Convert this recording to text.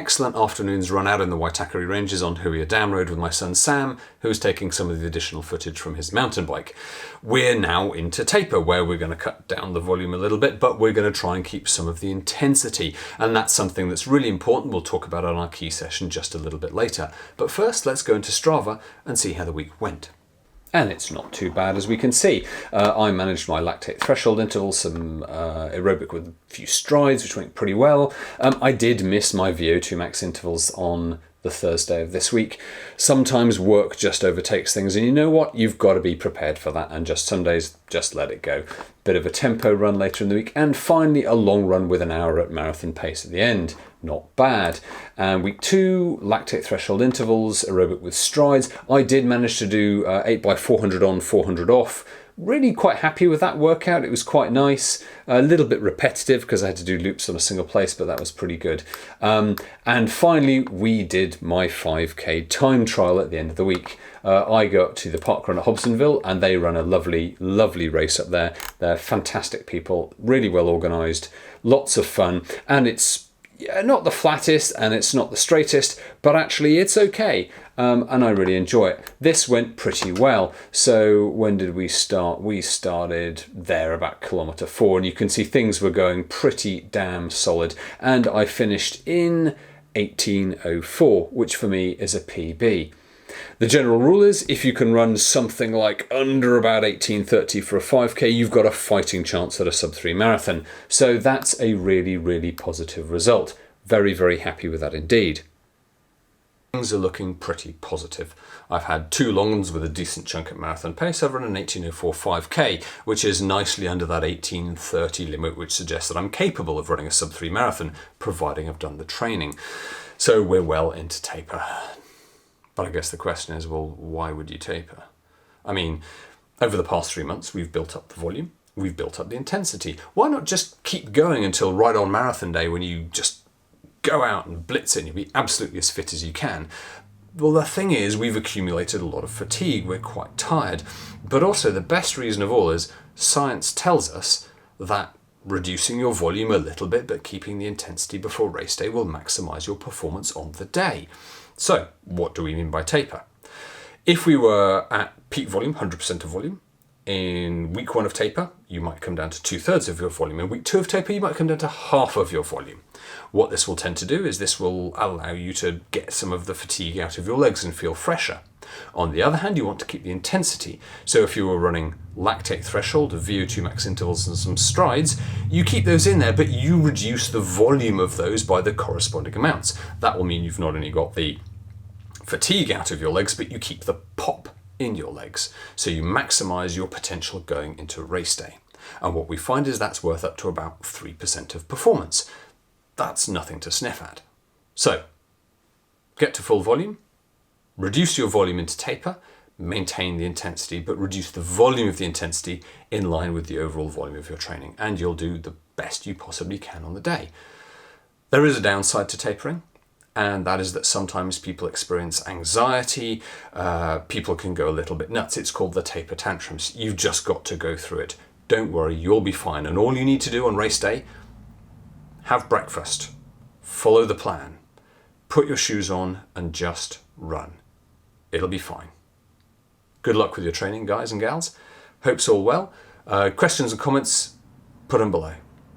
excellent afternoon's run out in the Waitakere Ranges on Huia Dam Road with my son Sam, who is taking some of the additional footage from his mountain bike. We're now into taper, where we're going to cut down the volume a little bit, but we're going to try and keep some of the intensity, and that's something that's really important. We'll talk about on our key session just a little bit later. But first, let's go into Strava and see how the week went. And it's not too bad, as we can see. I managed my lactate threshold intervals, some aerobic with a few strides, which went pretty well. I did miss my VO2 max intervals on the Thursday of this week. Sometimes work just overtakes things, and you know what? You've got to be prepared for that, and just some days, just let it go. Bit of a tempo run later in the week, and finally a long run with an hour at marathon pace at the end. Not bad. And week 2, lactate threshold intervals, aerobic with strides. I did manage to do 8x400 on, 400 off. Really quite happy with that workout. It was quite nice. A little bit repetitive because I had to do loops on a single place, but that was pretty good. And finally, we did my 5K time trial at the end of the week. I go up to the parkrun at Hobsonville, and they run a lovely, lovely race up there. They're fantastic people, really well organised, lots of fun, and it's not the flattest and it's not the straightest, but actually it's okay, and I really enjoy it. This went pretty well. So when did we start? We started there about kilometre 4, and you can see things were going pretty damn solid, and I finished in 18:04, which for me is a PB. The general rule is if you can run something like under about 18:30 for a 5K, you've got a fighting chance at a sub-3 marathon. So that's a really, really positive result. Very, very happy with that indeed. Things are looking pretty positive. I've had 2 long ones with a decent chunk at marathon pace. I've run an 18:04 5K, which is nicely under that 18:30 limit, which suggests that I'm capable of running a sub-3 marathon, providing I've done the training. So we're well into taper. But I guess the question is, well, why would you taper? I mean, over the past 3 months, we've built up the volume, we've built up the intensity. Why not just keep going until right on marathon day, when you just go out and blitz it and you'll be absolutely as fit as you can? Well, the thing is, we've accumulated a lot of fatigue, we're quite tired. But also the best reason of all is science tells us that reducing your volume a little bit but keeping the intensity before race day will maximise your performance on the day. So, what do we mean by taper? If we were at peak volume, 100% of volume, in week 1 of taper, you might come down to 2/3 of your volume. In week 2 of taper, you might come down to half of your volume. What this will tend to do is this will allow you to get some of the fatigue out of your legs and feel fresher. On the other hand, you want to keep the intensity. So if you were running lactate threshold, VO2 max intervals and some strides, you keep those in there, but you reduce the volume of those by the corresponding amounts. That will mean you've not only got the fatigue out of your legs, but you keep the pop in your legs. So you maximize your potential going into race day. And what we find is that's worth up to about 3% of performance. That's nothing to sniff at. So get to full volume, reduce your volume into taper, maintain the intensity, but reduce the volume of the intensity in line with the overall volume of your training, and you'll do the best you possibly can on the day. There is a downside to tapering, and that is that sometimes people experience anxiety, people can go a little bit nuts. It's called the taper tantrums. You've just got to go through it. Don't worry, you'll be fine. And all you need to do on race day, have breakfast, follow the plan, put your shoes on and just run. It'll be fine. Good luck with your training, guys and gals. Hope's all well. Questions and comments, put them below.